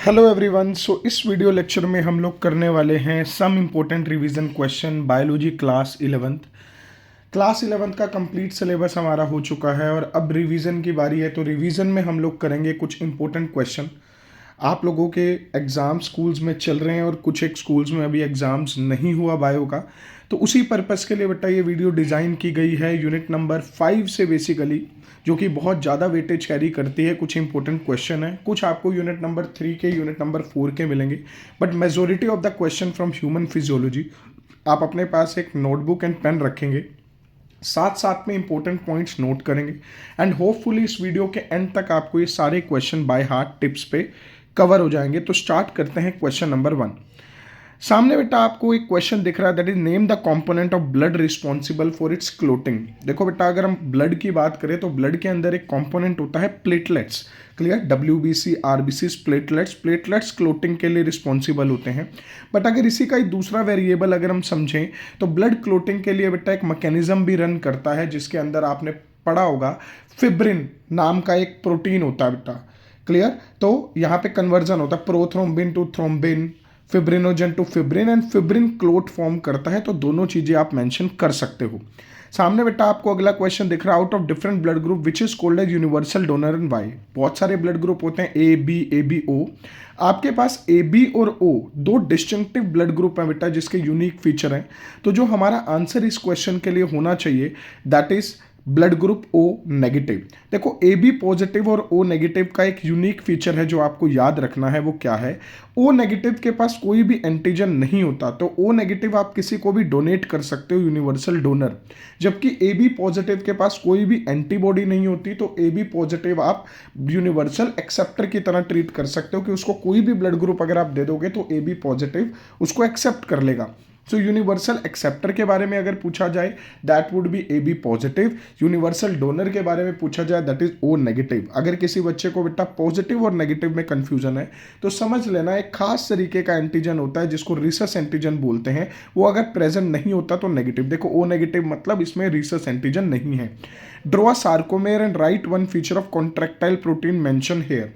Hello everyone. इस video lecture में हम लोग करने वाले हैं some important revision question biology class 11th। Class 11th का कंप्लीट सिलेबस हमारा हो चुका है और अब रिवीजन की बारी है। तो रिवीजन में हम लोग करेंगे कुछ इम्पोर्टेंट क्वेश्चन। आप लोगों के एग्ज़ाम स्कूल्स में चल रहे हैं और कुछ एक स्कूल्स में अभी एग्ज़ाम्स नहीं हुआ बायो का, तो उसी पर्पज़ के लिए बेटा ये वीडियो डिज़ाइन की गई है यूनिट नंबर 5 से बेसिकली, जो कि बहुत ज़्यादा वेटेज कैरी करती है। कुछ इंपॉर्टेंट क्वेश्चन है, कुछ आपको यूनिट नंबर 3 के, यूनिट नंबर 4 के मिलेंगे, but majority of the question from human physiology. आप अपने पास एक नोटबुक एंड पेन रखेंगे, साथ साथ में इंपॉर्टेंट पॉइंट्स नोट करेंगे एंड होपफुली इस वीडियो के एंड तक आपको ये सारे क्वेश्चन बाय हार्ट टिप्स पे कवर हो जाएंगे। तो स्टार्ट करते हैं क्वेश्चन नंबर 1। सामने बेटा आपको एक क्वेश्चन दिख रहा है, that is name the component of blood responsible for its clotting. देखो बेटा, अगर हम ब्लड की बात करें तो ब्लड के अंदर एक कंपोनेंट होता है platelets. Clear? WBC, RBC platelets. Platelets clotting के लिए रिस्पॉन्सिबल होते हैं। बट अगर इसी का एक दूसरा वेरिएबल अगर हम समझें तो ब्लड क्लोटिंग के लिए बेटा एक मैकेनिज्म भी रन करता है, जिसके अंदर आपने पढ़ा होगा फिब्रिन नाम का एक प्रोटीन होता है बेटा। क्लियर? तो यहाँ पे कन्वर्जन होता है prothrombin to thrombin, fibrinogen to fibrin, and fibrin clot form करता है। तो दोनों चीजें आप मेंशन कर सकते हो। सामने बेटा आपको अगला क्वेश्चन दिख रहा है, out of different blood group which is called as universal donor and why. बहुत सारे ब्लड ग्रुप होते हैं, AB, O। आपके पास AB और O दो डिस्टिंक्टिव ब्लड ग्रुप हैं बेटा, जिसके यूनिक फीचर हैं। तो जो हमारा आंसर इस क्वेश्चन के लिए होना चाहिए that is blood group O negative. देखो, AB पॉजिटिव और O नेगेटिव का एक यूनिक फीचर है जो आपको याद रखना है। वो क्या है? O नेगेटिव के पास कोई भी एंटीजन नहीं होता, तो O नेगेटिव आप किसी को भी डोनेट कर सकते हो, यूनिवर्सल डोनर। जबकि AB पॉजिटिव के पास कोई भी एंटीबॉडी नहीं होती, तो AB पॉजिटिव आप यूनिवर्सल एक्सेप्टर की तरह ट्रीट कर सकते हो कि उसको कोई भी ब्लड ग्रुप अगर आप दे दोगे तो AB पॉजिटिव उसको एक्सेप्ट कर लेगा। सो यूनिवर्सल एक्सेप्टर के बारे में अगर पूछा जाए that would be AB positive. Universal donor के बारे में पूछा जाए दैट इज O नेगेटिव। अगर किसी बच्चे को बेटा पॉजिटिव और नेगेटिव में कंफ्यूजन है तो समझ लेना एक खास तरीके का एंटीजन होता है जिसको रिसस एंटीजन बोलते हैं। वो अगर प्रेजेंट नहीं होता तो नेगेटिव। देखो, O नेगेटिव मतलब इसमें रिसस एंटीजन नहीं है। Draw sarcomere and right one feature of contractile protein mention here.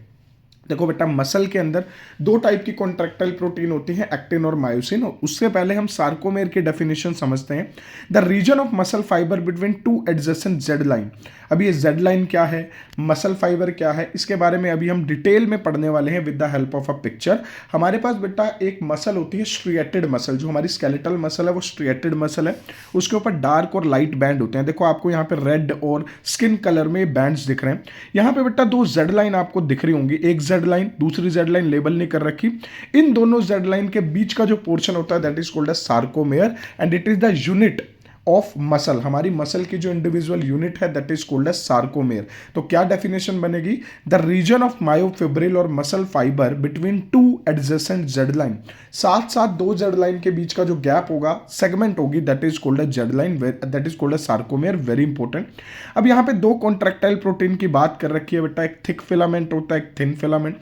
देखो बेटा, मसल के अंदर दो टाइप की कॉन्ट्रैक्टाइल प्रोटीन होती है, एक्टिन और मायोसिन। उससे पहले हम सार्कोमेर की डेफिनेशन समझते हैं। The region of muscle fibre between two adjacent Z line. अभी ये जेड लाइन क्या है, मसल फाइबर क्या है, इसके बारे में अभी हम डिटेल में पढ़ने वाले हैं with the help of a picture. हमारे पास बेटा एक मसल होती है स्ट्रिएटेड मसल, जो हमारी स्केलेटल मसल है वो स्ट्रिएटेड मसल है। उसके ऊपर डार्क और लाइट बैंड होते हैं। देखो, आपको यहाँ पे रेड और स्किन कलर में बैंड्स दिख रहे हैं। यहाँ पे बेटा दो जेड लाइन आपको दिख रही होंगी, एक जेड लाइन, दूसरी जेड लाइन लेबल नहीं कर रखी। इन दोनों जेड लाइन के बीच का जो पोर्शन होता है that is called as sarcomere and it is the unit of muscle. हमारी मसल की जो इंडिविजुअल यूनिट है that is called as sarcomere. तो क्या डेफिनेशन बनेगी? द रीजन ऑफ मायोफिब्रिल और muscle fibre between two adjacent Z line. साथ साथ दो जेड लाइन के बीच का जो गैप होगा, सेगमेंट होगी, that is called as Z line, that is called as sarcomere. Very important. अब यहाँ पे दो कॉन्ट्रैक्टाइल प्रोटीन की बात कर रखी है बेटा, एक थिक फिलामेंट होता है, एक थिन फिलामेंट।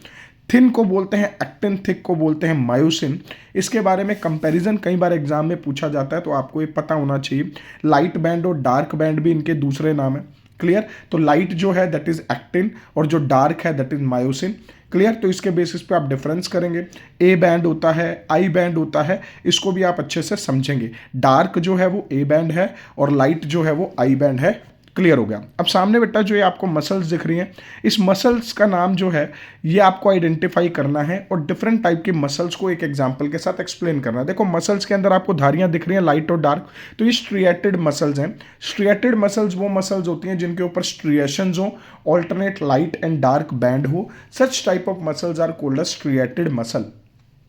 थिन को बोलते हैं एक्टिन, थिक को बोलते हैं मायोसिन। इसके बारे में कंपैरिजन कई बार एग्जाम में पूछा जाता है, तो आपको ये पता होना चाहिए। लाइट बैंड और डार्क बैंड भी इनके दूसरे नाम है। क्लियर? तो लाइट जो है दैट इज एक्टिन और जो डार्क है दैट इज मायोसिन। क्लियर? तो इसके बेसिस पे आप डिफरेंस करेंगे। ए बैंड होता है, आई बैंड होता है, इसको भी आप अच्छे से समझेंगे। डार्क जो है वो ए बैंड है और लाइट जो है वो आई बैंड है। क्लियर हो गया? अब सामने बेटा जो ये आपको मसल्स दिख रही हैं, इस मसल्स का नाम जो है ये आपको आइडेंटिफाई करना है और डिफरेंट टाइप की मसल्स को एक एग्जांपल के साथ एक्सप्लेन करना है। देखो, मसल्स के अंदर आपको धारियां दिख रही हैं लाइट और डार्क, तो ये स्ट्रिएटेड मसल्स हैं। स्ट्रिएटेड मसल्स वो मसल्स होती हैं जिनके ऊपर स्ट्रिएशंस हो, alternate light and dark band हो। Such type of muscles are called as striated muscle.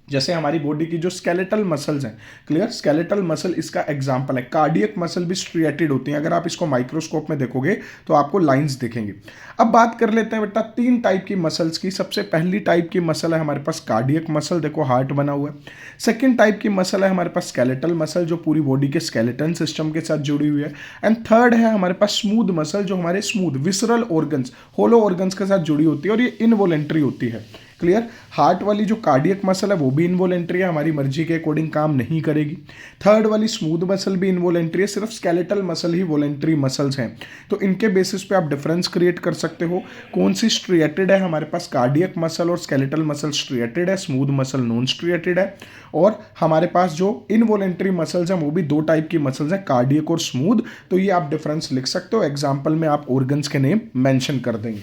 जैसे हमारी बॉडी की जो स्केलेटल मसल्स हैं, क्लियर, स्केलेटल मसल इसका एग्जांपल है। कार्डियक मसल भी स्ट्रिएटेड होती हैं। अगर आप इसको माइक्रोस्कोप में देखोगे तो आपको लाइंस दिखेंगे। अब बात कर लेते हैं बेटा तीन टाइप की मसल्स की। सबसे पहली टाइप की मसल है हमारे पास कार्डियक मसल, देखो हार्ट बना हुआ है। सेकेंड टाइप की मसल है हमारे पास स्केलेटल मसल, जो पूरी बॉडी के स्केलेटन सिस्टम के साथ जुड़ी हुई है। एंड थर्ड है हमारे पास स्मूथ मसल, जो हमारे स्मूथ विसरल ऑर्गन्स, होलो ऑर्गन्स के साथ जुड़ी होती है और ये इनवॉलेंट्री होती है। क्लियर। हार्ट वाली जो कार्डियक मसल है वो भी इनवॉलेंट्री है, हमारी मर्जी के अकॉर्डिंग काम नहीं करेगी। थर्ड वाली स्मूथ मसल भी इनवॉलेंट्री है, सिर्फ स्केलेटल मसल ही वॉलेंट्री मसल्स हैं। तो इनके बेसिस पे आप डिफरेंस क्रिएट कर सकते हो। कौन सी स्ट्रिएटेड है, हमारे पास कार्डियक मसल और स्केलेटल मसल स्ट्रिएटेड है, स्मूथ मसल नॉन स्ट्रिएटेड है। और हमारे पास जो इनवॉलेंट्री मसल्स हैं वो भी दो टाइप की मसल्स हैं, कार्डियक और स्मूथ। तो ये आप डिफरेंस लिख सकते हो, एग्जाम्पल में आप ऑर्गन्स के नेम मेंशन कर देंगे।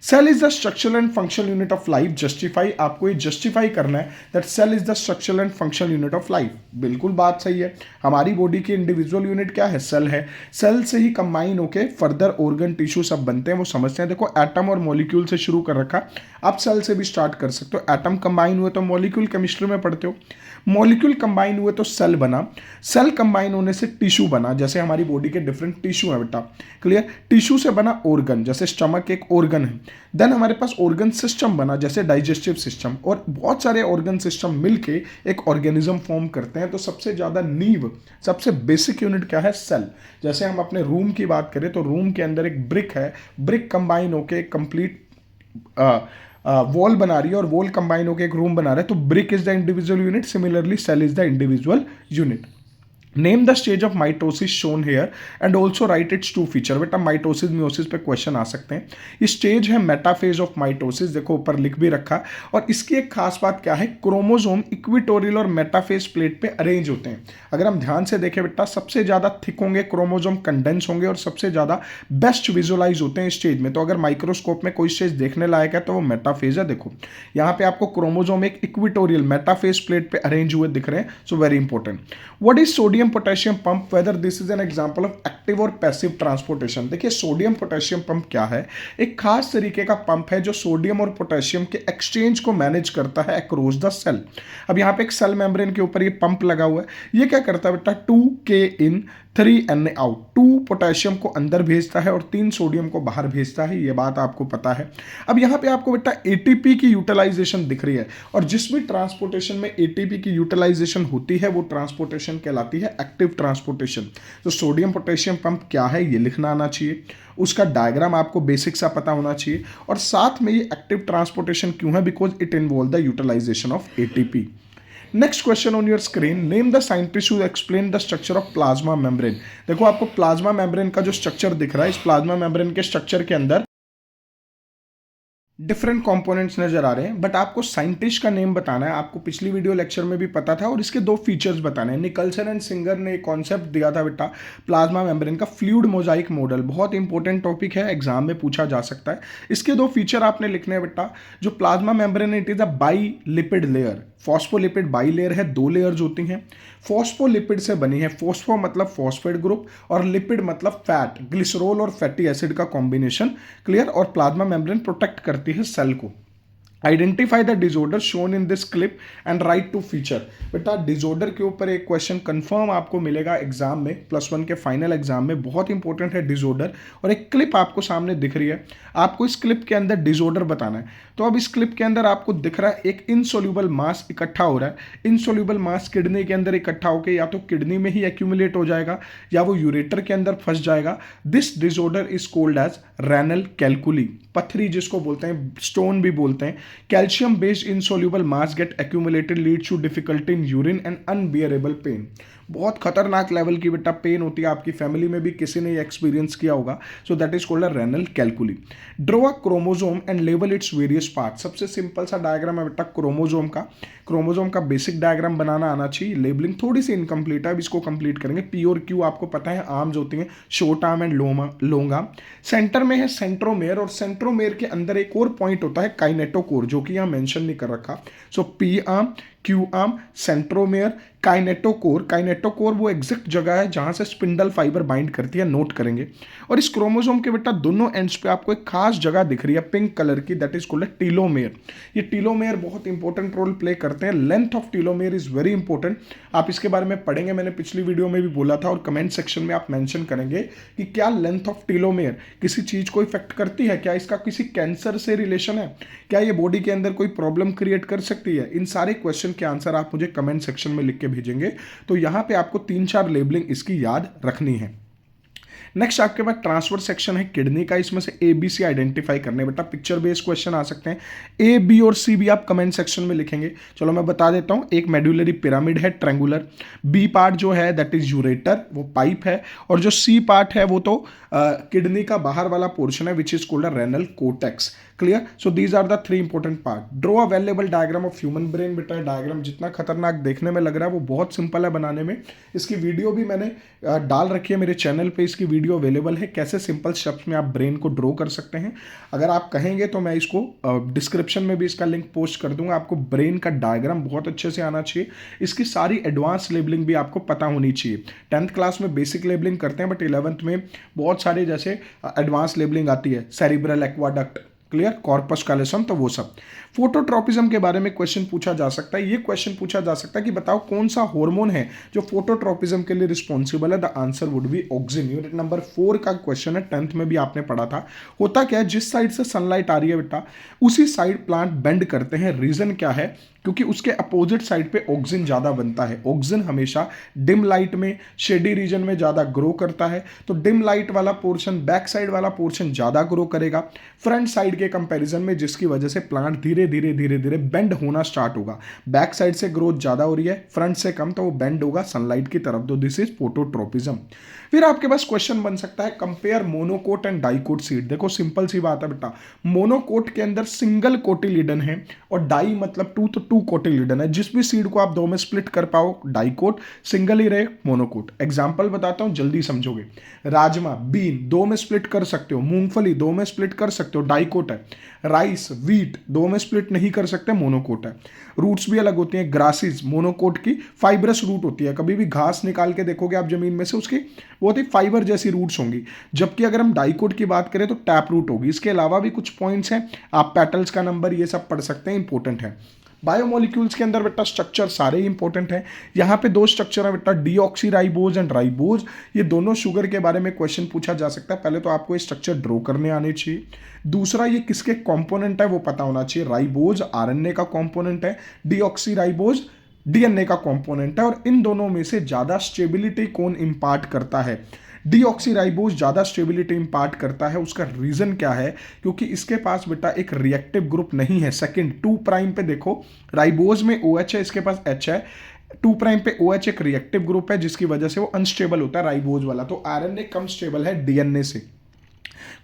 Cell is the structural and functional unit of life. Justify, आपको ये जस्टिफाई करना है that cell is the structural and functional unit of life. बिल्कुल बात सही है, हमारी बॉडी की इंडिविजुअल यूनिट क्या है, सेल है। सेल से ही कंबाइन होके फर्दर ऑर्गन टिश्यू सब बनते हैं, वो समझते हैं। देखो एटम और मॉलिक्यूल से शुरू कर रखा, आप सेल से भी स्टार्ट कर सकते हो। एटम कंबाइन हुए तो मॉलिक्यूल केमिस्ट्री में पढ़ते हो, मॉलिक्यूल कंबाइन हुए तो सेल बना, सेल कंबाइन होने से टिश्यू बना। जैसे हमारी बॉडी के डिफरेंट टिश्यू हैं बेटा, क्लियर। टिश्यू से बना ऑर्गन, जैसे स्टमक एक ऑर्गन है। देन हमारे पास ऑर्गन सिस्टम बना, जैसे डाइजेस्टिव सिस्टम। और बहुत सारे ऑर्गन सिस्टम मिलके एक ऑर्गेनिज्म फॉर्म करते हैं। तो सबसे ज़्यादा नींव, सबसे बेसिक यूनिट क्या है, सेल। जैसे हम अपने रूम की बात करें तो रूम के अंदर एक ब्रिक है, ब्रिक कंबाइन होके एक कंप्लीट वॉल बना रही है, और वॉल कंबाइन होकर एक रूम बना रहा है। तो brick is the individual unit, similarly cell is the individual unit. Name the stage of mitosis shown here and also write its two feature. बेटा माइटोसिस मियोसिस पे क्वेश्चन आ सकते हैं। ये स्टेज है मेटाफेज ऑफ माइटोसिस, देखो ऊपर लिख भी रखा। और इसकी एक खास बात क्या है, क्रोमोसोम इक्विटोरियल और मेटाफेज प्लेट पे अरेंज होते हैं। अगर हम ध्यान से देखें बेटा, सबसे ज्यादा थिक होंगे क्रोमोसोम, कंडेंस होंगे, और सबसे ज्यादा बेस्ट विजुअलाइज होते हैं स्टेज में। तो अगर माइक्रोस्कोप में कोई स्टेज देखने लायक है तो वो मेटाफेज है। देखो यहाँ पे आपको क्रोमोसोम एक इक्विटोरियल मेटाफेज प्लेट पे अरेंज हुए दिख रहे हैं। So very important. What is sodium potassium pump, whether this is an example of active और पैसिव ट्रांसपोर्टेशन। देखिए सोडियम पोटेशियम पंप क्या है, एक खास तरीके का पंप है जो सोडियम और पोटेशियम के एक्सचेंज को मैनेज करता है अक्रॉस द सेल। अब यहाँ पे एक सेल मेम्ब्रेन के ऊपर ये पंप लगा हुआ है। ये क्या करता है बेटा, 2K इन 3Na आउट, 2 पोटेशियम को अंदर भेजता है और 3 सोडियम को बाहर भेजता है। ये बात आपको पता है। अब यहाँ पे आपको बेटा एटीपी की यूटिलाइजेशन दिख रही है, और जिस भी ट्रांसपोर्टेशन में एटीपी की यूटिलाइजेशन होती है वो ट्रांसपोर्टेशन कहलाती है एक्टिव ट्रांसपोर्टेशन। तो सोडियम पोटेशियम पंप क्या है ये लिखना आना चाहिए, उसका डायग्राम आपको बेसिक सा पता होना चाहिए, और साथ में ये एक्टिव ट्रांसपोर्टेशन क्यों है, because it involve the utilization of ATP. Next question on your screen, name the scientist who explain the structure of plasma membrane. देखो आपको प्लाज्मा मेम्ब्रेन का जो स्ट्रक्चर दिख रहा है, इस प्लाज्मा मेम्ब्रेन के स्ट्रक्चर के अंदर डिफरेंट कंपोनेंट्स नजर आ रहे हैं, बट आपको साइंटिस्ट का नेम बताना है। आपको पिछली वीडियो लेक्चर में भी पता था, और इसके दो फीचर्स बताने हैं। निकलसन एंड सिंगर ने एक कॉन्सेप्ट दिया था बेटा प्लाज्मा मेम्ब्रेन का, फ्लूइड मोजाइक मॉडल। बहुत इंपॉर्टेंट टॉपिक है, एग्जाम में पूछा जा सकता है। इसके दो फीचर आपने लिखने हैं बेटा। जो प्लाज्मा मेम्ब्रेन है, it is a by lipid layer. Phospholipid by layer है, 2 लेयर्स होती हैं। फॉस्फोलिपिड से बनी है, फॉस्फो मतलब फॉस्फेट ग्रुप, और लिपिड मतलब फैट, ग्लिसरॉल और फैटी एसिड का कॉम्बिनेशन, क्लियर। और प्लाज्मा मेम्ब्रेन प्रोटेक्ट करती है सेल को। Identify the disorder shown in this clip and write two feature. बेटा डिसऑर्डर के ऊपर एक क्वेश्चन कंफर्म आपको मिलेगा एग्जाम में, +1 के फाइनल एग्जाम में। बहुत इंपॉर्टेंट है डिसऑर्डर, और एक क्लिप आपको सामने दिख रही है। आपको इस क्लिप के अंदर डिसऑर्डर बताना है। तो अब इस क्लिप के अंदर आपको दिख रहा है एक इनसोल्यूबल मास इकट्ठा हो रहा है। इनसोल्यूबल मास किडनी के अंदर इकट्ठा होकर या तो किडनी में ही एक्यूमुलेट हो जाएगा, या वो यूरेटर के अंदर फंस जाएगा। This disorder is called as renal calculi, पथरी जिसको बोलते हैं, स्टोन भी बोलते हैं। Calcium based insoluble mass get accumulated, leads to difficulty in urine and unbearable pain. बहुत खतरनाक लेवल की बेटा पेन होती है, आपकी फैमिली में भी किसी ने एक्सपीरियंस किया होगा। So that is called a renal calculi. Draw a chromosome and label its various part. सबसे सिंपल सा डायग्राम है बेटा क्रोमोसोम का। क्रोमोसोम का बेसिक डायग्राम बनाना आना चाहिए। लेबलिंग थोड़ी सी इनकम्प्लीट है, अब इसको कंप्लीट करेंगे। पी और क्यू आपको पता है आर्म्स होती हैं, short arm and long arm. Centre में है सेंट्रोमेयर, और सेंट्रोमेयर के अंदर एक और पॉइंट होता है काइनेटोकोर, जो कि यहाँ मेंशन नहीं कर रखा। So P arm, Q arm, centromere, kinetochore. Kinetochore वो एग्जैक्ट जगह है जहां से स्पिंडल फाइबर बाइंड करती है, नोट करेंगे। और इस क्रोमोसोम के बेटा दोनों एंड्स पे आपको एक खास जगह दिख रही है पिंक कलर की, दैट इज कॉल्ड टीलोमेयर। ये टीलोमेयर बहुत इंपॉर्टेंट रोल प्ले करते हैं। Length of telomere is very important, आप इसके बारे में पढ़ेंगे। मैंने पिछली वीडियो में भी बोला था, और कमेंट सेक्शन में आप मेंशन करेंगे कि क्या लेंथ ऑफ टीलोमेयर किसी चीज को इफेक्ट करती है, क्या इसका किसी कैंसर से रिलेशन है, क्या ये बॉडी के अंदर कोई प्रॉब्लम क्रिएट कर सकती है। इन सारे क्वेश्चन के आंसर आप मुझे कमेंट सेक्शन में लिख के भेजेंगे। तो यहां पे आपको 3-4 लेबलिंग इसकी याद रखनी है। नेक्स्ट आपके पास ट्रांसफर सेक्शन है किडनी का, इसमें से ए बी सी आइडेंटिफाई करने, बेटा पिक्चर बेस्ड क्वेश्चन आ सकते हैं। ए बी और सी भी आप कमेंट सेक्शन में लिखेंगे। चलो मैं बता देता हूं, एक मेडुलरी पिरामिड है ट्रेंगुलर, बी पार्ट जो है दैट इज यूरेटर, वो पाइप है, और जो सी पार्ट है वो तो किडनी का बाहर वाला पोर्शन है which is called a renal cortex. Clear? So these are the 3 important part. Draw a well labelled diagram of human brain. बेटा डायग्राम जितना खतरनाक देखने में लग रहा है वो बहुत सिंपल है बनाने में। इसकी वीडियो भी मैंने डाल रखी है मेरे चैनल पे, इसकी वीडियो अवेलेबल है, कैसे सिंपल स्टेप्स में आप ब्रेन को ड्रॉ कर सकते हैं। अगर आप कहेंगे तो मैं इसको डिस्क्रिप्शन में भी इसका लिंक पोस्ट कर दूंगा। आपको ब्रेन का डायग्राम बहुत अच्छे से आना चाहिए, इसकी सारी एडवांस लेबलिंग भी आपको पता होनी चाहिए। 10th क्लास में बेसिक लेबलिंग करते हैं, बट 11th में बहुत सारे जैसे एडवांस लेबलिंग आती है, cerebral aqueduct, clear, corpus callosum, तो वो सब। फोटोट्रोपिज्म के बारे में क्वेश्चन पूछा जा सकता है। ये क्वेश्चन पूछा जा सकता है कि बताओ कौन सा हार्मोन है जो फोटोट्रोपिज्म के लिए रिस्पॉन्सिबल है। The answer would be auxin. Unit number 4 का क्वेश्चन है, 10th में भी आपने पढ़ा था। होता क्या है, जिस साइड से सनलाइट आ रही है बेटा उसी साइड प्लांट बेंड करते हैं। रीजन क्या है? क्योंकि उसके अपोजिट साइड पे ऑक्सिन ज्यादा बनता है। ऑक्सिन हमेशा डिम लाइट में, शेडी रीजन में ज्यादा ग्रो करता है, तो डिम लाइट वाला पोर्शन, बैक साइड वाला पोर्शन ज्यादा ग्रो करेगा फ्रंट साइड के कंपैरिजन में, जिसकी वजह से प्लांट धीरे धीरे धीरे धीरे बेंड होना स्टार्ट होगा। बैक साइड से ग्रोथ ज्यादा हो रही है, फ्रंट से कम, तो वो बेंड होगा सनलाइट की तरफ। तो दिस इज फोटोट्रोपिज्म। फिर आपके पास क्वेश्चन बन सकता है compare monocot and dicot seed. देखो सिंपल सी बात है बेटा, मोनोकोट के अंदर सिंगल कोटिलिडन है और डाई मतलब 2, तो 2 कोटिलिडन है। जिस भी सीड को आप 2 में स्प्लिट कर पाओ डाइकोट, सिंगल ही रहे मोनोकोट। एग्जांपल बताता हूं, जल्दी समझोगे। राजमा, बीन 2 में स्प्लिट कर सकते हो, मूंगफली 2 में स्प्लिट कर सकते हो, डाइकोट है। राइस, व्हीट 2 में स्प्लिट नहीं कर सकते, मोनोकोट है। रूट्स भी अलग होती हैं, ग्रासेस मोनोकोट की फाइब्रस रूट होती है। कभी भी घास निकाल के देखोगे आप जमीन में से, उसकी बहुत ही फाइबर जैसी रूट्स होंगी। जबकि अगर हम डाइकोट की बात करें तो टैप रूट होगी। इसके अलावा भी कुछ पॉइंट्स हैं, आप पेटल्स का नंबर ये सब पढ़ सकते हैं, इंपॉर्टेंट है। बायोमोलिक्यूल्स के अंदर बेटा स्ट्रक्चर सारे ही इंपॉर्टेंट हैं। यहाँ पे 2 स्ट्रक्चर है बेटा, डीऑक्सीराइबोज एंड राइबोज। ये दोनों शुगर के बारे में क्वेश्चन पूछा जा सकता है। पहले तो आपको ये स्ट्रक्चर ड्रॉ करने आने चाहिए। दूसरा, ये किसके कंपोनेंट है वो पता होना चाहिए। राइबोज आरएनए का कंपोनेंट है, डीऑक्सीराइबोज डीएनए का कंपोनेंट है। और इन दोनों में से ज्यादा स्टेबिलिटी कौन इंपार्ट करता है? डीऑक्सीराइबोज ज्यादा स्टेबिलिटी इंपार्ट करता है। उसका रीजन क्या है? क्योंकि इसके पास बेटा एक रिएक्टिव ग्रुप नहीं है। सेकंड 2 प्राइम पे देखो, राइबोज में OH है, इसके पास H है। 2 प्राइम पे OH एक रिएक्टिव ग्रुप है, जिसकी वजह से वो अनस्टेबल होता है राइबोज वाला। तो आरएनए कम स्टेबल है डीएनए से।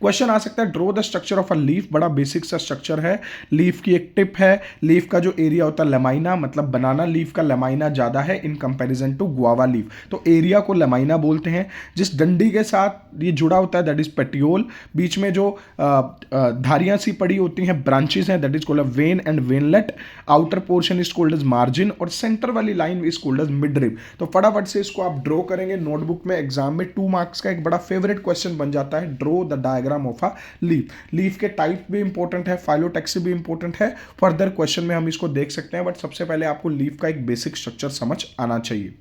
क्वेश्चन आ सकता है draw the structure of a leaf. बड़ा बेसिक सा स्ट्रक्चर है। लीफ की एक टिप है, लीफ का जो एरिया होता है लेमाइना, मतलब बनाना लीफ का लेमाइना ज्यादा है in comparison to guava leaf, तो एरिया को लेमाइना बोलते हैं। जिस डंडी के साथ ये जुड़ा होता है दैट इज पेटियोल। बीच में जो धारियां सी पड़ी होती हैं, ब्रांचेस हैं, that is called a vein and veinlet. Outer portion is called as margin और सेंटर वाली line is called as midrib. तो फटाफट से इसको आप ड्रॉ करेंगे नोटबुक में। एग्जाम में 2 मार्क्स का एक बड़ा फेवरेट क्वेश्चन बन जाता है, draw the diagram of a leaf. Leaf के टाइप भी इंपॉर्टेंट है, फाइलोटैक्सी भी इंपॉर्टेंट है। फर्दर क्वेश्चन में हम इसको देख सकते हैं, बट सबसे पहले आपको लीफ का एक बेसिक स्ट्रक्चर समझ आना चाहिए।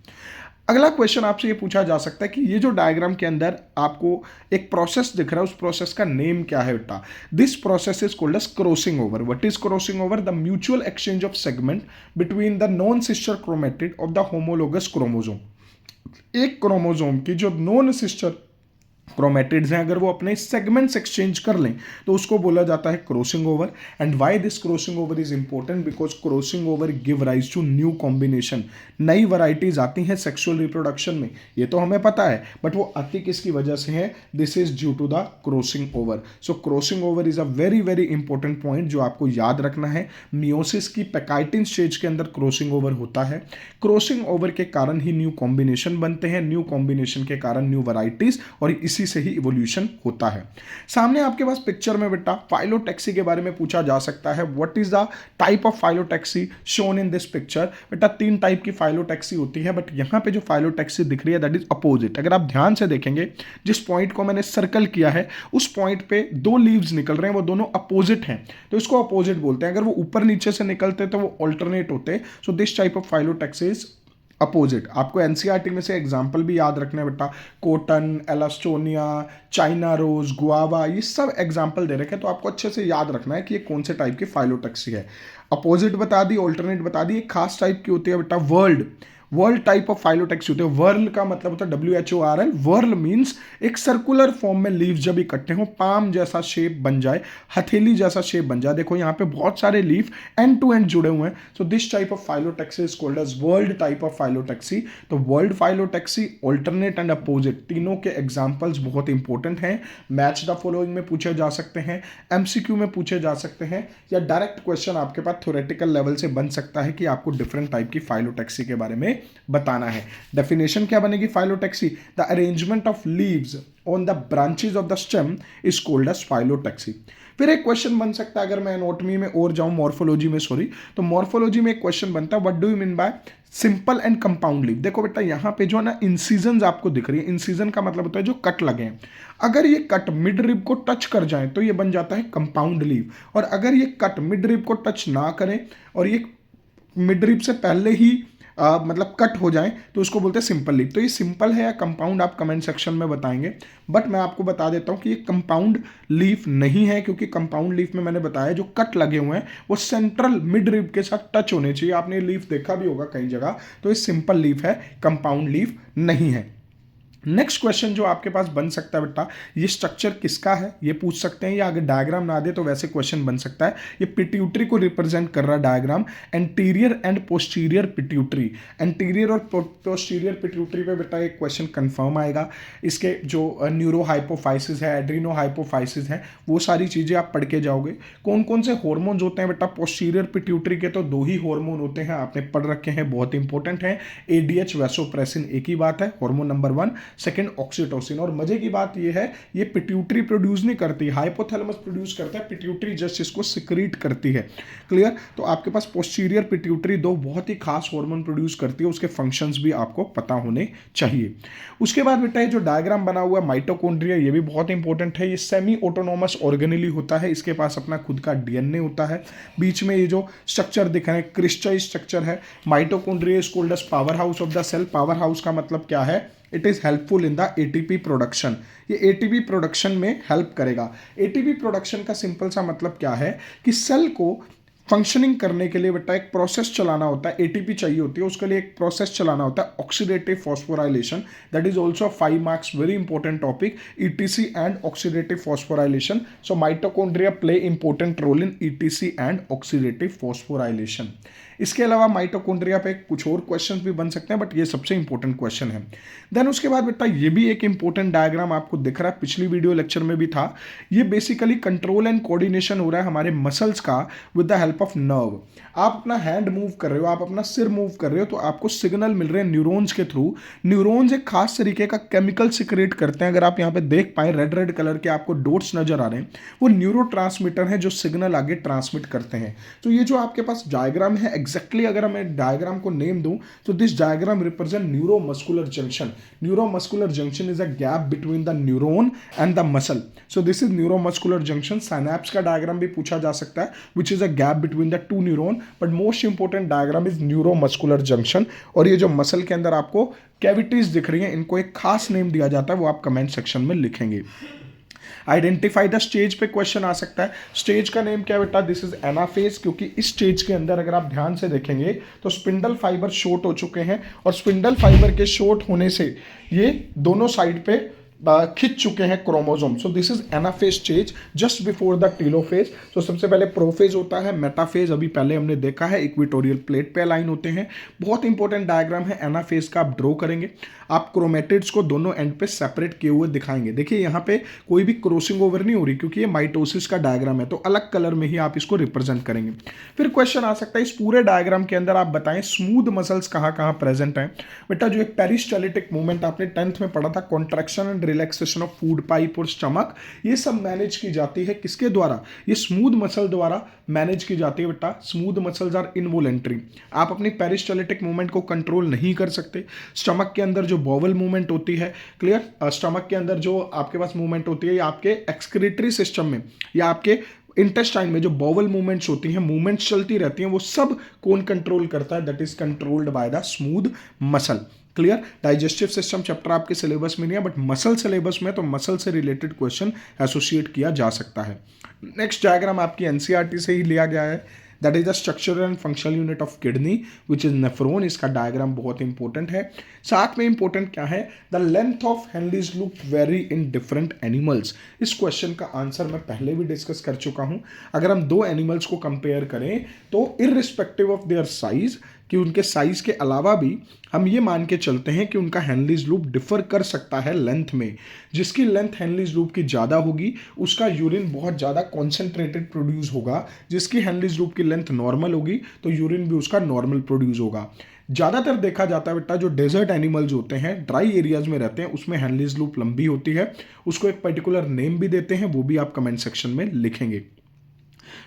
अगला क्वेश्चन आपसे ये पूछा जा सकता है कि ये जो डायग्राम के अंदर आपको एक प्रोसेस दिख रहा है, उस प्रोसेस का नेम क्या है बेटा? This process is called as crossing over. What is crossing over? The mutual exchange of segment between the non sister chromatid of the homologous chromosome. एक क्रोमोसोम की जो नॉन सिस्टर क्रोमेटिड्स हैं, अगर वो अपने सेगमेंट्स एक्सचेंज कर लें तो उसको बोला जाता है crossing over. And why this crossing over is important? Because crossing over give rise to new combination. नई वैरायटीज आती हैं सेक्सुअल रिप्रोडक्शन में, ये तो हमें पता है, बट वो आती किसकी वजह से है? This is due to the crossing over. So crossing over is a very very important point जो आपको याद रखना है। मियोसिस की पैकाइटिन स्टेज के अंदर क्रॉसिंग ओवर होता है। क्रॉसिंग ओवर के कारण ही न्यू कॉम्बिनेशन बनते हैं, न्यू कॉम्बिनेशन के कारण न्यू वैरायटीज, और इसी से ही इवोल्यूशन होता है। सामने आपके पास पिक्चर में बेटा फाइलोटैक्सी के बारे में पूछा जा सकता है। What is the type of phyllotaxy shown in this picture? बेटा 3 टाइप की फाइलोटैक्सी होती है, बट यहां पे जो फाइलोटैक्सी दिख रही है दैट इज अपोजिट। अगर आप ध्यान से देखेंगे, जिस पॉइंट को मैंने सर्कल किया है उस पॉइंट पे 2 लीव्स निकल रहे हैं, वो दोनों अपोजिट हैं, तो इसको अपोजिट बोलते हैं। अगर वो ऊपर नीचे से निकलते तो वो ऑल्टरनेट होते। सो this type of phyllotaxy is opposite. आपको एनसीईआरटी में से एग्जाम्पल भी याद रखना है बेटा, कॉटन, एलास्टोनिया, चाइना रोज, गुआवा, ये सब एग्जाम्पल दे रखे हैं, तो आपको अच्छे से याद रखना है कि ये कौन से टाइप की फाइलोटैक्सी है। अपोजिट बता दी, ऑल्टरनेट बता दी। एक खास टाइप की होती है बेटा whorl. Whorl type of phyllotaxy होते हैं। वर्ल का मतलब होता है WHORL। वर्ल मीन्स एक सर्कुलर फॉर्म में लीव जब इकट्ठे हो, पाम जैसा शेप बन जाए, हथेली जैसा शेप बन जाए। देखो यहाँ पे बहुत सारे लीफ एंड टू एंड जुड़े हुए हैं। So this type of phyllotaxy is called as whorled type of phyllotaxy. तो whorled phyllotaxy, alternate and opposite, तीनों के एग्जाम्पल्स बहुत इंपॉर्टेंट हैं। मैच द फॉलोइंग में पूछे जा सकते हैं, MCQ में पूछे जा सकते हैं, या डायरेक्ट क्वेश्चन आपके पास थ्योरेटिकल लेवल से बन सकता है कि आपको डिफरेंट टाइप की फाइलोटैक्सी के बारे में बताना है। डेफिनेशन क्या बनेगी phyllotaxy? The arrangement of leaves on the branches of the stem is called as phyllotaxy. फिर एक क्वेश्चन बन सकता है, अगर मैं एनाटॉमी में और जाऊं, मॉर्फोलॉजी में, सॉरी, तो मॉर्फोलॉजी में एक क्वेश्चन बनता है, what do you mean by simple and compound leaf. देखो बेटा यहाँ पे जो है ना इंसिजन आपको दिख रही है, इंसिजन का मतलब होता है जो कट लगे हैं। अगर ये कट मिड रिब को टच कर जाए तो ये बन जाता है कंपाउंड लीफ, और अगर ये कट मिड रिब को टच ना करें और ये मिड रिब से पहले ही मतलब कट हो जाए तो उसको बोलते हैं सिंपल लीफ। तो ये सिंपल है या कंपाउंड आप कमेंट सेक्शन में बताएंगे, बट मैं आपको बता देता हूं कि ये कंपाउंड लीफ नहीं है, क्योंकि कंपाउंड लीफ में मैंने बताया जो कट लगे हुए हैं वो सेंट्रल मिड रिब के साथ टच होने चाहिए। आपने लीफ देखा भी होगा कई जगह, तो ये सिंपल लीफ है, कंपाउंड लीफ नहीं है। नेक्स्ट क्वेश्चन जो आपके पास बन सकता है बेटा, ये स्ट्रक्चर किसका है ये पूछ सकते हैं, या अगर डायग्राम ना दे तो वैसे क्वेश्चन बन सकता है। ये पिट्यूटरी को रिप्रेजेंट कर रहा है diagram, anterior and posterior pituitary. Anterior और पोस्टीरियर पिट्यूटरी पे बेटा एक क्वेश्चन कंफर्म आएगा। इसके जो न्यूरो हाइपोफाइसिस है, एड्रीनो हाइपोफाइसिस है, वो सारी चीज़ें आप पढ़ के जाओगे। कौन कौन से हॉर्मोन्स होते हैं बेटा पोस्टीरियर पिट्यूटरी के? तो 2 ही हार्मोन होते हैं, आपने पढ़ रखे हैं, बहुत इंपॉर्टेंट है। ADH वैसोप्रेसिन एक ही बात है, हार्मोन नंबर 1। Second oxytocin. और मजे की बात ये है ये पिट्यूटरी प्रोड्यूस नहीं करती, हाइपोथैलेमस प्रोड्यूस करता है, पिट्यूटरी जस्ट इसको सिक्रीट करती है। क्लियर? तो आपके पास पोस्टीरियर पिट्यूटरी 2 बहुत ही खास हार्मोन प्रोड्यूस करती है, उसके फंक्शंस भी आपको पता होने चाहिए। उसके बाद बेटा ये जो डायग्राम बना हुआ है माइटोकॉन्ड्रिया, ये भी बहुत इंपॉर्टेंट है। ये सेमी ऑटोनोमस ऑर्गेनेली होता है, इसके पास अपना खुद का DNA होता है। बीच में ये जो स्ट्रक्चर दिख रहे हैं क्रिस्टल स्ट्रक्चर है। Mitochondria is called as power house of the cell. Power house का मतलब क्या है? It is helpful in the ATP production. ये ATP प्रोडक्शन में हेल्प करेगा। ATP प्रोडक्शन का सिंपल सा मतलब क्या है कि सेल को फंक्शनिंग करने के लिए बेटा एक प्रोसेस चलाना होता है, ATP चाहिए होती है, उसके लिए एक प्रोसेस चलाना होता है oxidative phosphorylation. That is also 5 marks, very important topic, ETC and oxidative phosphorylation. So mitochondria play important role in ETC and oxidative phosphorylation. इसके अलावा माइटोकॉन्ड्रिया पे कुछ और क्वेश्चंस भी बन सकते हैं, बट ये सबसे इंपॉर्टेंट क्वेश्चन है। देन उसके बाद बेटा ये भी एक इंपॉर्टेंट डायग्राम आपको दिख रहा है, पिछली वीडियो लेक्चर में भी था। ये बेसिकली कंट्रोल एंड कोऑर्डिनेशन हो रहा है हमारे मसल्स का with the help of nerve. आप अपना हैंड मूव कर रहे हो, आप अपना सिर मूव कर रहे हो, तो आपको सिग्नल मिल रहे हैं न्यूरॉन्स के थ्रू। न्यूरॉन्स एक खास तरीके का केमिकल सिक्रेट करते हैं, अगर आप यहाँ पे देख पाए रेड रेड कलर के आपको डॉट्स नजर आ रहे हैं, वो न्यूरोट्रांसमीटर हैं जो सिग्नल आगे ट्रांसमिट करते हैं। तो ये जो आपके पास डायग्राम है, एग्जैक्टली अगर मैं डायग्राम को नेम दूं तो this diagram represent neuromuscular junction. Neuromuscular junction is a gap between the neuron and the muscle. So this is neuromuscular junction. Synapse का डायग्राम भी पूछा जा सकता है, which is a gap between the 2 neuron, but most important diagram is neuromuscular junction. और ये जो muscle के अंदर आपको कैविटीज दिख रही हैं, इनको एक खास नेम दिया जाता है, वो आप कमेंट सेक्शन में लिखेंगे। आइडेंटिफाई द स्टेज पे क्वेश्चन आ सकता है। स्टेज का नेम क्या बेटा? दिस इज एनाफेज, क्योंकि इस स्टेज के अंदर अगर आप ध्यान से देखेंगे तो स्पिंडल फाइबर शॉर्ट हो चुके हैं, और स्पिंडल फाइबर के शॉर्ट होने से ये दोनों साइड पे खिंच चुके हैं chromosome. So this is anaphase stage just before the telophase. तो सबसे पहले प्रोफेज होता है, मेटाफेज अभी पहले हमने देखा है, इक्वेटोरियल प्लेट पे अलाइन होते हैं। बहुत इंपॉर्टेंट डायग्राम है एनाफेज का, आप ड्रॉ करेंगे। आप क्रोमेटिड्स को दोनों एंड पे सेपरेट किए हुए दिखाएंगे। देखिए यहाँ पे कोई भी क्रॉसिंग ओवर नहीं हो रही, क्योंकि ये माइटोसिस का डायग्राम है, तो अलग कलर में ही आप इसको रिप्रेजेंट करेंगे। फिर क्वेश्चन आ सकता है इस पूरे डायग्राम के अंदर आप बताएं स्मूथ मसल्स कहाँ कहाँ प्रेजेंट हैं। बेटा जो एक पेरिस्टाल्टिक मूवमेंट आपने 10th में पढ़ा था, contraction and relaxation of food pipe और स्टमक, ये सब मैनेज की जाती है किसके द्वारा? ये स्मूथ मसल द्वारा मैनेज की जाती है बेटा। Smooth muscles are involuntary. आप अपनी पेरिस्टाल्टिक मूवमेंट को कंट्रोल नहीं कर सकते। स्टमक के अंदर जो बॉवल मूवमेंट होती है, क्लियर, स्टमक के अंदर जो आपके पास मूवमेंट होती है, या आपके एक्सक्रीटरी सिस्टम में या आपके इंटेस्टाइन में जो बॉवल मूवमेंट्स होती हैं, मूवमेंट्स चलती रहती हैं, वो सब कौन कंट्रोल करता है? That is controlled by the smooth muscle. Clear? Digestive system chapter आपके सिलेबस में नहीं है, बट मसल सिलेबस में, तो मसल से रिलेटेड क्वेश्चन एसोसिएट किया जा सकता है। नेक्स्ट डायग्राम आपकी NCERT से ही लिया गया है। That is the structural and functional unit of kidney which is nephron. इसका डायग्राम बहुत इंपॉर्टेंट है। साथ में इंपॉर्टेंट क्या है, the length of Henle's loop vary in different animals. इस क्वेश्चन का आंसर मैं पहले भी डिस्कस कर चुका हूं। अगर हम दो एनिमल्स को कंपेयर करें तो इररिस्पेक्टिव ऑफ देयर साइज, कि उनके साइज के अलावा भी हम ये मान के चलते हैं कि उनका हेनलीज लूप डिफर कर सकता है लेंथ में। जिसकी लेंथ हेनलीज लूप की ज़्यादा होगी उसका यूरिन बहुत ज़्यादा कॉन्सेंट्रेटेड प्रोड्यूस होगा। जिसकी हेनलीज लूप की लेंथ नॉर्मल होगी तो यूरिन भी उसका नॉर्मल प्रोड्यूस होगा। ज़्यादातर देखा जाता है बेटा जो डेजर्ट एनिमल्स होते हैं, ड्राई एरियाज में रहते हैं, उसमें हेनलीज लूप लंबी होती है। उसको एक पर्टिकुलर नेम भी देते हैं, वो भी आप कमेंट सेक्शन में लिखेंगे।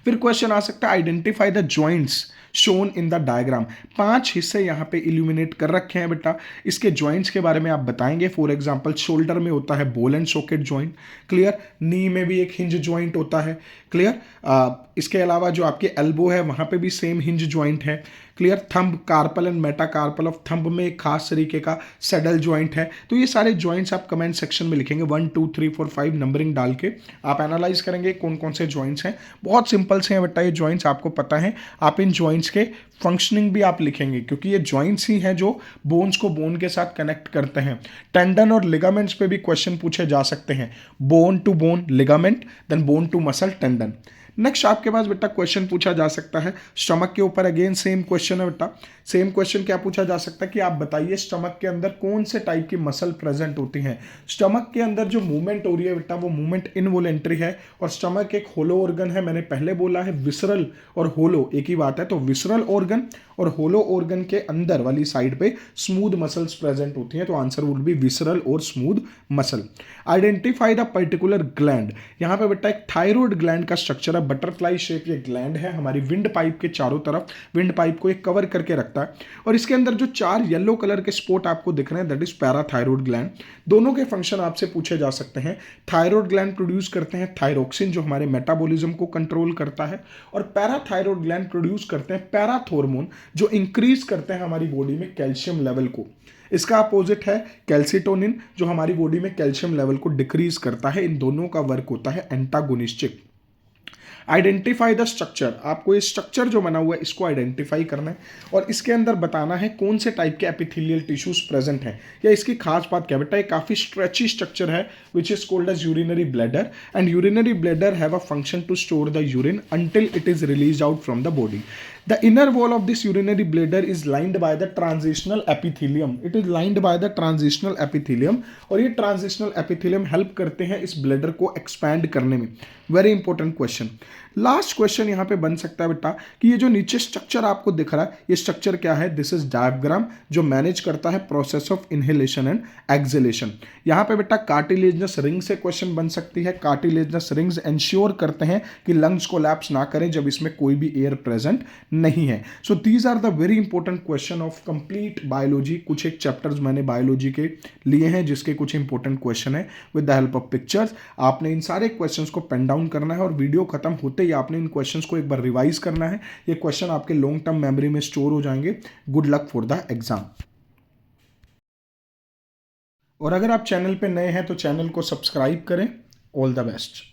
फिर क्वेश्चन आ सकता है identify the joints shown in the diagram. 5 हिस्से यहाँ पे इल्यूमिनेट कर रखे हैं बेटा। इसके जॉइंट्स के बारे में आप बताएंगे। फॉर एग्जांपल शोल्डर में होता है ball and socket joint, clear. Knee में भी एक हिंज जॉइंट होता है, क्लियर। इसके अलावा जो आपके एल्बो है वहाँ पे भी सेम हिंज जॉइंट है, clear. Thumb, carpal and metacarpal of thumb में एक खास तरीके का सेडल जॉइंट है। तो ये सारे जॉइंट्स आप कमेंट सेक्शन में लिखेंगे 1 2 3 4 5 नंबरिंग डाल के आप एनालाइज करेंगे कौन कौन से जॉइंट्स हैं। बहुत सिंपल से हैं बेटा ये जॉइंट्स, आपको पता है। आप इन जॉइंट्स के फंक्शनिंग भी आप लिखेंगे क्योंकि ये जॉइंट्स ही हैं जो बोन्स को बोन के साथ कनेक्ट करते हैं। टेंडन और लिगामेंट्स पे भी क्वेश्चन पूछे जा सकते हैं। Bone to bone ligament, then bone to muscle tendon. Next आपके पास बेटा क्वेश्चन पूछा जा सकता है स्टमक के ऊपर। अगेन सेम क्वेश्चन है बेटा। सेम क्वेश्चन क्या पूछा जा सकता है कि आप बताइए स्टमक के अंदर कौन से टाइप की मसल प्रेजेंट होती हैं। स्टमक के अंदर जो मूवमेंट हो रही है बेटा वो मूवमेंट इनवॉलेंट्री है। और स्टमक एक होलो ऑर्गन है, मैंने पहले बोला है विसरल और होलो एक ही बात है। तो विसरल ऑर्गन और होलो ऑर्गन के अंदर वाली साइड पे स्मूथ मसल्स प्रेजेंट होती हैं। तो आंसर वुड बी विसरल और smooth muscle. Identify the particular gland. यहाँ पे बेटा एक थायराइड ग्लैंड का स्ट्रक्चर है, बटरफ्लाई शेप ये ग्लैंड है हमारी विंड पाइप के चारों तरफ। विंड पाइप को एक कवर करके रखता है और इसके अंदर जो 4 येलो कलर के स्पॉट आपको दिख रहे हैं दैट इज पैराथायराइड ग्लैंड। दोनों के फंक्शन आपसे पूछे जा सकते हैं। थायराइड ग्लैंड प्रोड्यूस करते हैं थायरोक्सिन जो हमारे मेटाबॉलिज्म को कंट्रोल करता है, और पैराथायराइड ग्लैंड प्रोड्यूस करते हैं पैराथॉर्मोन जो इंक्रीज करते हैं हमारी बॉडी में कैल्शियम लेवल को। इसका अपोजिट है कैल्सिटोनिन जो हमारी बॉडी में कैल्शियम लेवल को डिक्रीज करता है। इन दोनों का वर्क होता है एंटागोनिस्टिक। Identify the structure. आपको ये स्ट्रक्चर जो बना हुआ है इसको आइडेंटिफाई करना है और इसके अंदर बताना है कौन से टाइप के एपिथेलियल टिश्यूज प्रेजेंट हैं या इसकी खास बात क्या बेटा। ये काफी स्ट्रेची स्ट्रक्चर है which is called as urinary bladder, and urinary bladder have a function to store the urine until it is released out from the body. The inner wall of this urinary bladder is lined by the transitional epithelium. It is lined by the transitional epithelium और ये transitional epithelium help करते हैं इस bladder को expand करने में। Very important question. Last question यहाँ पे बन सकता है बेटा कि ये जो नीचे स्ट्रक्चर आपको दिख रहा है ये स्ट्रक्चर क्या है। दिस इज डायफ्राम जो मैनेज करता है process of inhalation and exhalation. यहाँ पे बेटा कार्टिलेजनस रिंग से क्वेश्चन बन सकती है। कार्टिलेजनस रिंग्स इंश्योर करते हैं कि लंग्स कोलैप्स ना करें जब इसमें कोई भी एयर प्रेजेंट नहीं है। So these are the very important question of complete biology. कुछ एक चैप्टर्स मैंने बायोलॉजी के लिए हैं जिसके कुछ इंपॉर्टेंट क्वेश्चन है with the help of pictures. आपने इन सारे क्वेश्चंस को पेन डाउन करना है और वीडियो खत्म होते ही आपने इन क्वेश्चंस को एक बार रिवाइज करना है। ये क्वेश्चन आपके लॉन्ग टर्म मेमोरी में स्टोर हो जाएंगे। Good luck for the exam. और अगर आप चैनल पे नए हैं तो चैनल को सब्सक्राइब करें। All the best.